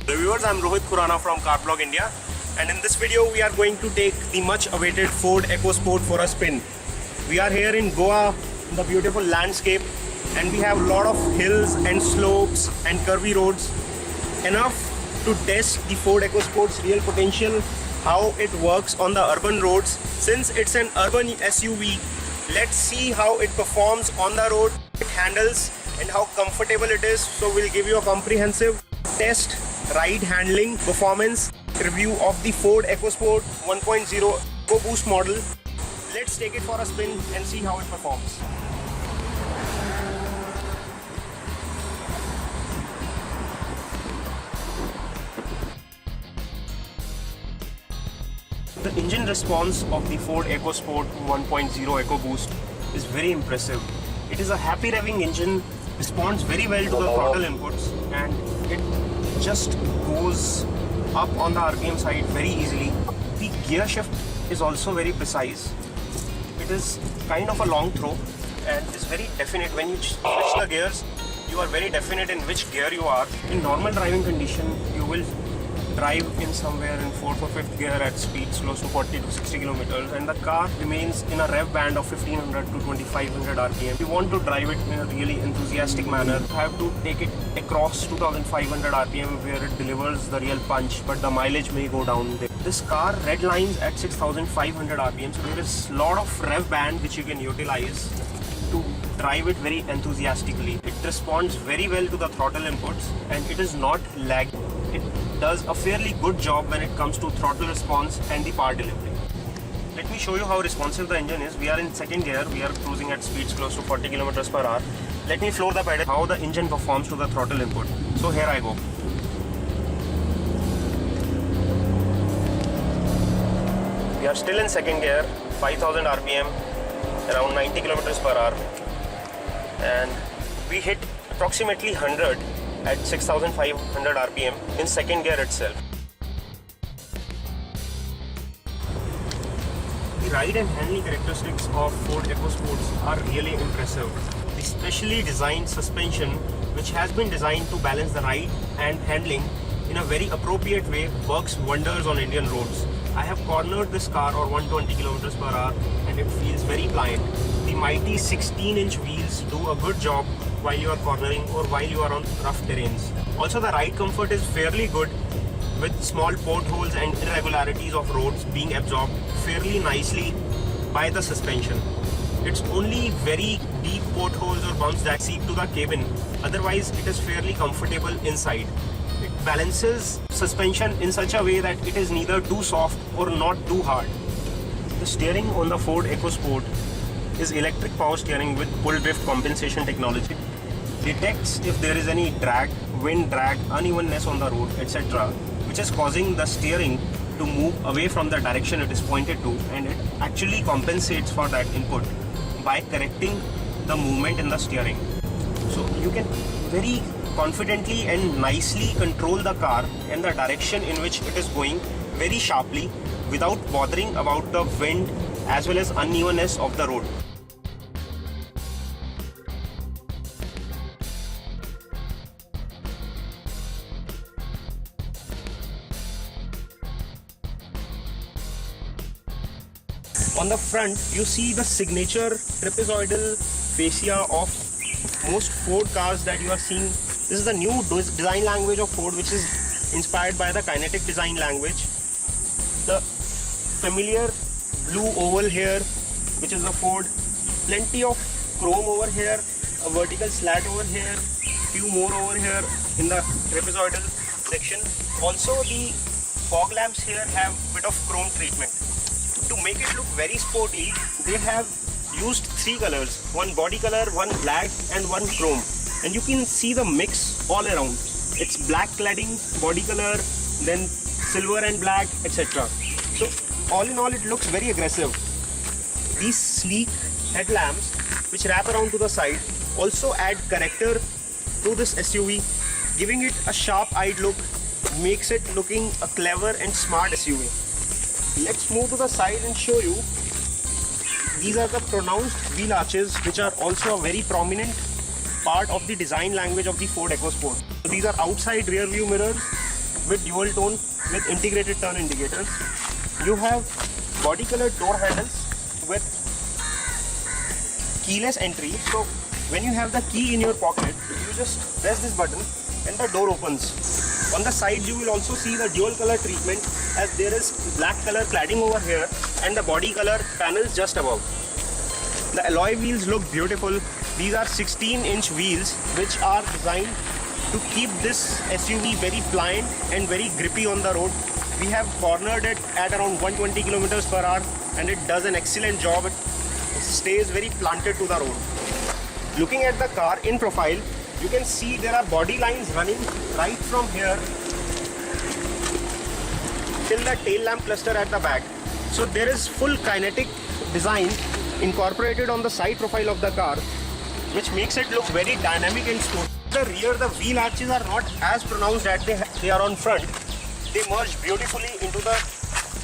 Reviewers, I'm Rohit Khurana from Carblog India, and in this video we are going to take the much awaited Ford EcoSport for a spin. We are here in Goa, in the beautiful landscape, and we have a lot of hills and slopes and curvy roads, enough to test the Ford EcoSport's real potential, how it works on the urban roads. Since it's an urban SUV, let's see how it performs on the road, it handles, and how comfortable it is. So we'll give you a comprehensive test, ride handling, performance review of the Ford EcoSport 1.0 EcoBoost model. Let's take it for a spin and see how it performs. The engine response of the Ford EcoSport 1.0 EcoBoost is very impressive. It is a happy revving engine, responds very well to the throttle inputs, and it just goes up on the RPM side very easily. The gear shift is also very precise. It is kind of a long throw and is very definite. When you switch the gears, you are very definite in which gear you are. In normal driving condition, you will drive in somewhere in 4th or 5th gear at speeds close to 40 to 60 kilometers, and the car remains in a rev band of 1500 to 2500 RPM. If you want to drive it in a really enthusiastic manner, you have to take it across 2500 RPM where it delivers the real punch, but the mileage may go down there. This car red lines at 6500 RPM, so there is a lot of rev band which you can utilize to drive it very enthusiastically. It responds very well to the throttle inputs and it is not laggy. It does a fairly good job when it comes to throttle response and the power delivery. Let me show you how responsive the engine is. We are in second gear. We are cruising at speeds close to 40 kilometers per hour. Let me floor the pedal, how the engine performs to the throttle input. So here I go. We are still in second gear, 5000 RPM, around 90 kilometers per hour, and we hit approximately 100 at 6500 RPM in second gear itself. The ride and handling characteristics of Ford EcoSports are really impressive. The specially designed suspension, which has been designed to balance the ride and handling in a very appropriate way, works wonders on Indian roads. I have cornered this car or 120 kilometers per hour and it feels very pliant. The mighty 16-inch wheels do a good job while you are cornering or while you are on rough terrains. Also, the ride comfort is fairly good, with small potholes and irregularities of roads being absorbed fairly nicely by the suspension. It's only very deep potholes or bumps that seep to the cabin. Otherwise, it is fairly comfortable inside. It balances suspension in such a way that it is neither too soft or not too hard. The steering on the Ford EcoSport is electric power steering with pull drift compensation technology. Detects if there is any drag, wind drag, unevenness on the road, etc., which is causing the steering to move away from the direction it is pointed to, and it actually compensates for that input by correcting the movement in the steering. So you can very confidently and nicely control the car and the direction in which it is going very sharply without bothering about the wind as well as unevenness of the road. On the front, you see the signature trapezoidal fascia of most Ford cars that you are seeing. This is the new design language of Ford, which is inspired by the kinetic design language. The familiar blue oval here, which is the Ford. Plenty of chrome over here, a vertical slat over here, few more over here in the trapezoidal section. Also, the fog lamps here have a bit of chrome treatment. To make it look very sporty, they have used 3 colors, one body color, one black and one chrome, and you can see the mix all around. It's black cladding, body color, then silver and black, etc. So all in all, it looks very aggressive. These sleek headlamps which wrap around to the side also add character to this SUV, giving it a sharp-eyed look, makes it looking a clever and smart SUV. Let's move to the side and show you. These are the pronounced wheel arches, which are also a very prominent part of the design language of the Ford EcoSport. So these are outside rear view mirrors with dual tone with integrated turn indicators. You have body colored door handles with keyless entry. So when you have the key in your pocket, you just press this button and the door opens. On the side you will also see the dual color treatment, as there is black color cladding over here and the body color panels just above. The alloy wheels look beautiful. These are 16-inch wheels which are designed to keep this SUV very pliant and very grippy on the road. We have cornered it at around 120 kilometers per hour and it does an excellent job. It stays very planted to the road. Looking at the car in profile, you can see there are body lines running right from here till the tail lamp cluster at the back. So there is full kinetic design incorporated on the side profile of the car, which makes it look very dynamic and smooth. The rear, the wheel arches are not as pronounced as they are on front. They merge beautifully into the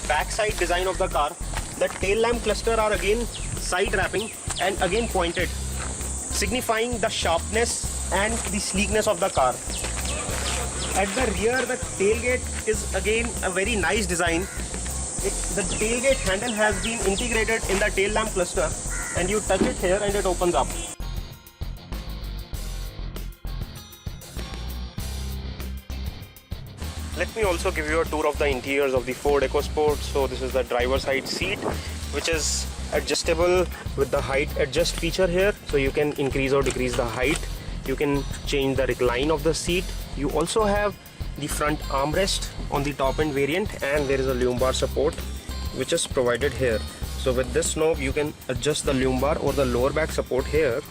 back side design of the car. The tail lamp cluster are again side wrapping and again pointed, signifying the sharpness and the sleekness of the car. At the rear, the tailgate is again a very nice design. The tailgate handle has been integrated in the tail lamp cluster, and you touch it here and it opens up. Let me also give you a tour of the interiors of the Ford EcoSport. So this is the driver side seat, which is adjustable with the height adjust feature here. So you can increase or decrease the height. You can change the recline of the seat. You also have the front armrest on the top end variant, and there is a lumbar support which is provided here. So with this knob you can adjust the lumbar or the lower back support here.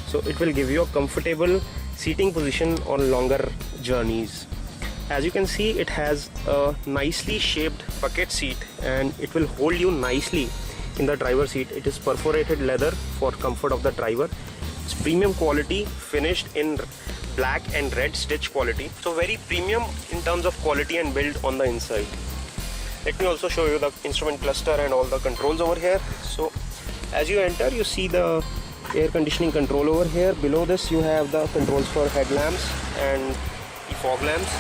So it will give you a comfortable seating position on longer journeys. As you can see, it has a nicely shaped bucket seat and it will hold you nicely in the driver's seat. It is perforated leather for comfort of the driver. It's premium quality, finished in black and red stitch quality. So very premium in terms of quality and build on the inside. Let me also show you the instrument cluster and all the controls over here. So as you enter, you see the air conditioning control over here. Below this you have the controls for headlamps and the fog lamps.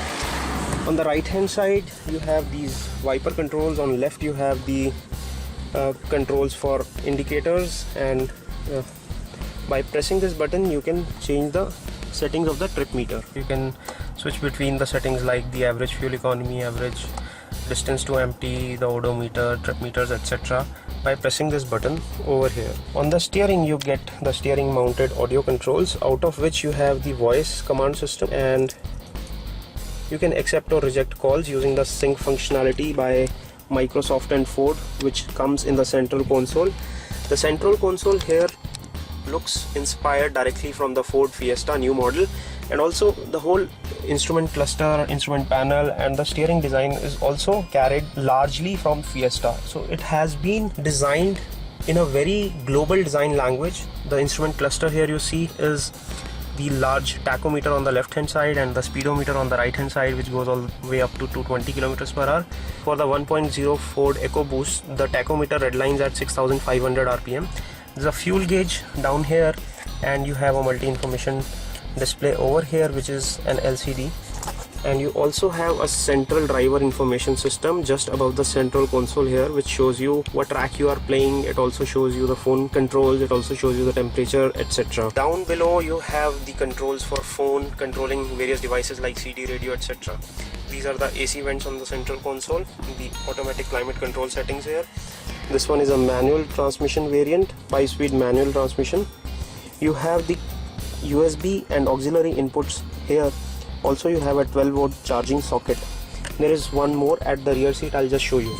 On the right hand side you have these wiper controls. On left you have the controls for indicators, and by pressing this button you can change the settings of the trip meter. You can switch between the settings like the average fuel economy, average distance to empty, the odometer, trip meters, etc. by pressing this button over here. On the steering you get the steering mounted audio controls, out of which you have the voice command system, and you can accept or reject calls using the sync functionality by Microsoft and Ford, which comes in the central console. The central console here looks inspired directly from the Ford Fiesta new model, and also the whole instrument cluster, instrument panel and the steering design is also carried largely from Fiesta. So it has been designed in a very global design language. The instrument cluster here you see is the large tachometer on the left hand side and the speedometer on the right hand side, which goes all the way up to 220 kilometers per hour. For the 1.0 Ford EcoBoost, the tachometer redlines at 6500 rpm. There's a fuel gauge down here, and you have a multi-information display over here, which is an LCD, and you also have a central driver information system just above the central console here, which shows you what track you are playing. It also shows you the phone controls, it also shows you the temperature, etc. Down below you have the controls for phone, controlling various devices like CD, radio, etc. These are the AC vents on the central console, the automatic climate control settings here. This one is a manual transmission variant, 5-speed manual transmission. You have the USB and auxiliary inputs here. Also you have a 12-volt charging socket. There is one more at the rear seat. I'll just show you.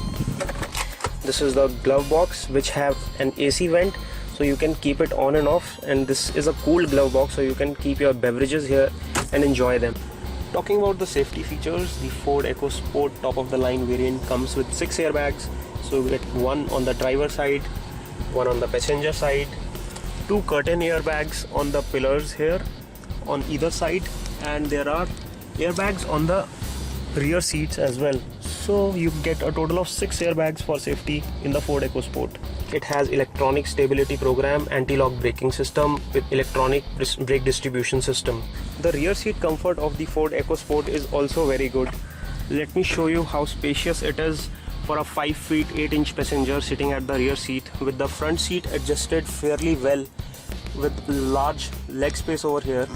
This is the glove box, which have an AC vent, so you can keep it on and off, and this is a cooled glove box, so you can keep your beverages here and enjoy them. Talking about the safety features, the Ford EcoSport top of the line variant comes with 6 airbags. So we get one on the driver side, one on the passenger side, 2 curtain airbags on the pillars here on either side, and there are airbags on the rear seats as well. So you get a total of 6 airbags for safety in the Ford EcoSport. It has electronic stability program, anti-lock braking system with electronic brake distribution system. The rear seat comfort of the Ford EcoSport is also very good. Let me show you how spacious it is for a 5 feet 8 inch passenger sitting at the rear seat, with the front seat adjusted fairly well with large leg space over here.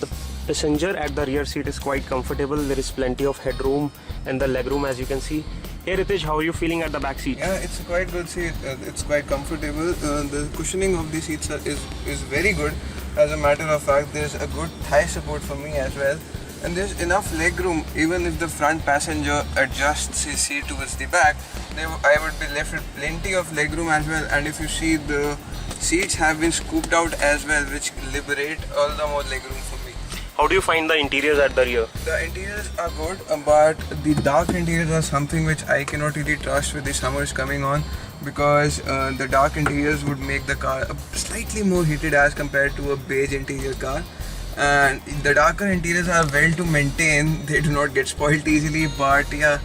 The passenger at the rear seat is quite comfortable. There is plenty of headroom and the legroom, as you can see. Hey Ritesh, how are you feeling at the back seat? Yeah, it's a quite good seat. It's quite comfortable. The cushioning of the seats is very good. As a matter of fact, there's a good thigh support for me as well. And there's enough leg room. Even if the front passenger adjusts his seat towards the back, I would be left with plenty of leg room as well. And if you see, the seats have been scooped out as well, which liberate all the more leg room for me. How do you find the interiors at the rear? The interiors are good, but the dark interiors are something which I cannot really trust with the summers coming on, because the dark interiors would make the car slightly more heated as compared to a beige interior car. And the darker interiors are well to maintain, they do not get spoiled easily, but yeah,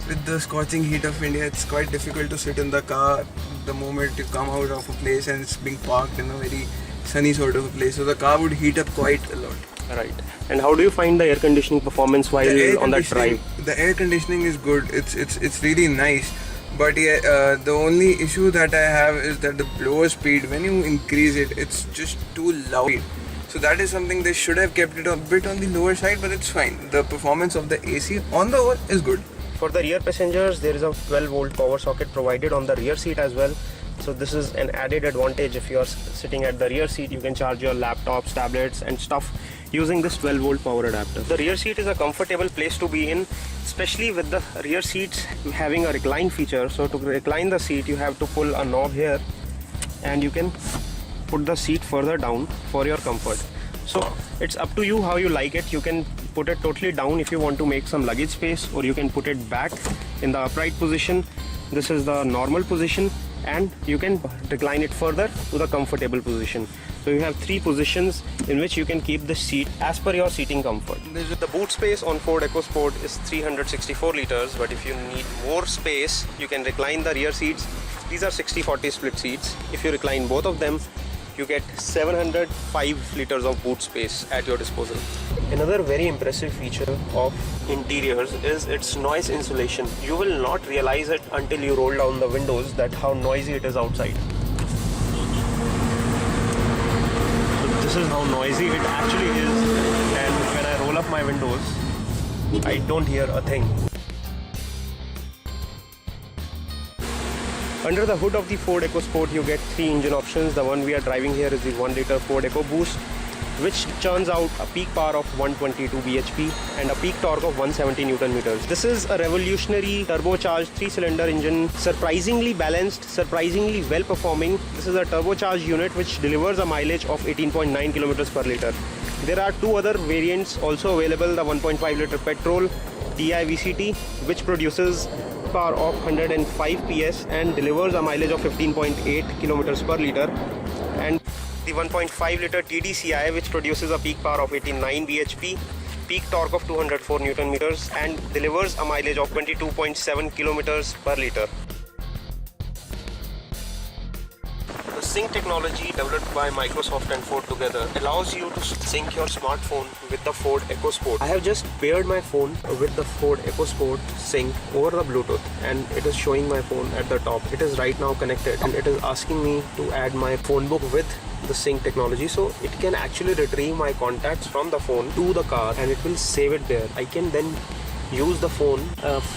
with the scorching heat of India, it's quite difficult to sit in the car the moment you come out of a place and it's being parked in a very sunny sort of a place, so the car would heat up quite a lot. Right. And how do you find the air conditioning performance while on that drive? The air conditioning is good. It's really nice. But yeah, the only issue that I have is that the blower speed, when you increase it, it's just too loud. So that is something they should have kept it a bit on the lower side, but it's fine. The performance of the AC on the whole is good. For the rear passengers, there is a 12-volt power socket provided on the rear seat as well. So this is an added advantage. If you are sitting at the rear seat, you can charge your laptops, tablets and stuff using this 12-volt power adapter. The rear seat is a comfortable place to be in, especially with the rear seats having a recline feature. So to recline the seat, you have to pull a knob here and you can put the seat further down for your comfort. So it's up to you how you like it. You can put it totally down if you want to make some luggage space, or you can put it back in the upright position. This is the normal position, and you can recline it further to the comfortable position. So you have 3 positions in which you can keep the seat as per your seating comfort. The boot space on Ford EcoSport is 364 liters, but if you need more space, you can recline the rear seats. These are 60-40 split seats. If you recline both of them, you get 705 liters of boot space at your disposal. Another very impressive feature of interiors is its noise insulation. You will not realize it until you roll down the windows that how noisy it is outside. So this is how noisy it actually is, and when I roll up my windows, I don't hear a thing. Under the hood of the Ford EcoSport, you get 3 engine options. The one we are driving here is the 1-liter Ford EcoBoost, which churns out a peak power of 122 bhp and a peak torque of 170 Newton meters. This is a revolutionary turbocharged 3-cylinder engine, surprisingly balanced, surprisingly well performing. This is a turbocharged unit which delivers a mileage of 18.9 kilometers per liter. There are 2 other variants also available, the 1.5-liter Petrol TI VCT, which produces power of 105 PS and delivers a mileage of 15.8 kilometers per liter, and the 1.5-liter TDCI, which produces a peak power of 89 bhp, peak torque of 204 Newton meters and delivers a mileage of 22.7 kilometers per liter. The sync technology developed by Microsoft and Ford together allows you to sync your smartphone with the Ford EcoSport. I have just paired my phone with the Ford EcoSport sync over the Bluetooth, and it is showing my phone at the top. It is right now connected and it is asking me to add my phone book with the sync technology, so it can actually retrieve my contacts from the phone to the car and it will save it there. I can then use the phone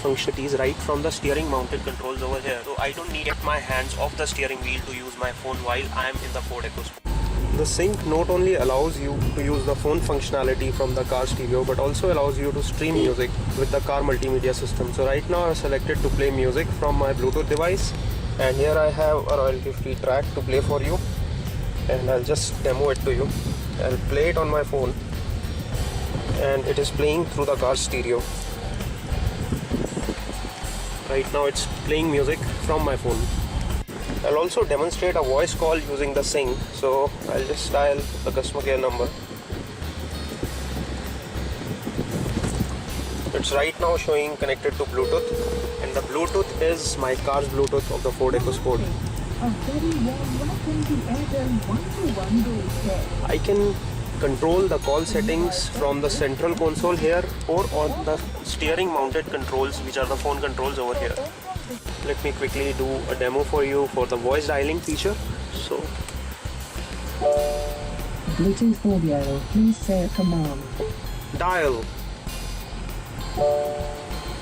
functionalities right from the steering mounted controls over here, so I don't need to get my hands off the steering wheel to use my phone while I am in the Ford EcoSport. The sync not only allows you to use the phone functionality from the car stereo, but also allows you to stream music with the car multimedia system. So right now I have selected to play music from my Bluetooth device, and here I have a royalty free track to play for you, and I'll just demo it to you. I'll play it on my phone and it is playing through the car stereo. Right now it's playing music from my phone. I'll also demonstrate a voice call using the sync, so I'll just dial the customer care number. It's right now showing connected to Bluetooth, and the Bluetooth is my car's Bluetooth of the Ford EcoSport. I can control the call settings from the central console here or on the steering mounted controls, which are the phone controls over here. Let me quickly do a demo for you for the voice dialing feature. So, Bluetooth audio, please say a command. dial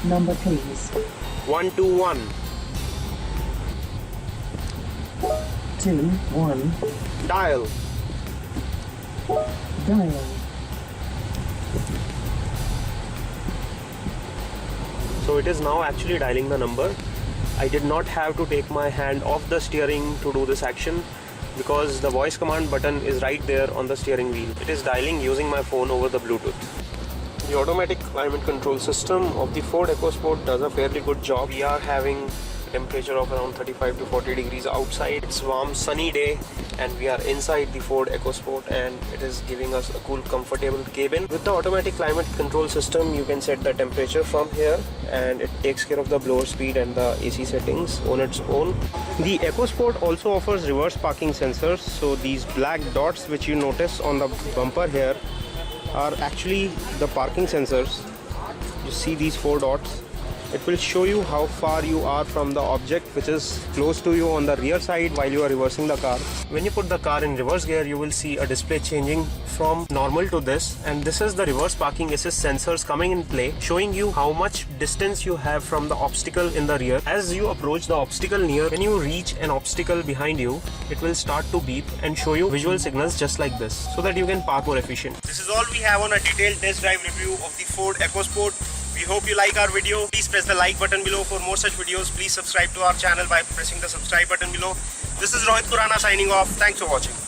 Number please. 121. 21. Dial. Dial. So it is now actually dialing the number. I did not have to take my hand off the steering to do this action because the voice command button is right there on the steering wheel. It is dialing using my phone over the Bluetooth. The automatic climate control system of the Ford EcoSport does a fairly good job. We are having a temperature of around 35 to 40 degrees outside. It's warm, sunny day, and we are inside the Ford EcoSport, and it is giving us a cool, comfortable cabin. With the automatic climate control system, you can set the temperature from here, and it takes care of the blower speed and the AC settings on its own. The EcoSport also offers reverse parking sensors, so these black dots which you notice on the bumper here are actually the parking sensors. You see these 4 dots. It will show you how far you are from the object which is close to you on the rear side while you are reversing the car. When you put the car in reverse gear, you will see a display changing from normal to this, and this is the reverse parking assist sensors coming in play, showing you how much distance you have from the obstacle in the rear. As you approach the obstacle near, when you reach an obstacle behind you, it will start to beep and show you visual signals just like this, so that you can park more efficient. This is all we have on a detailed test drive review of the Ford EcoSport. We hope you like our video. Please press the like button below for more such videos. Please subscribe to our channel by pressing the subscribe button below. This is Rohit Khurana signing off. Thanks for watching.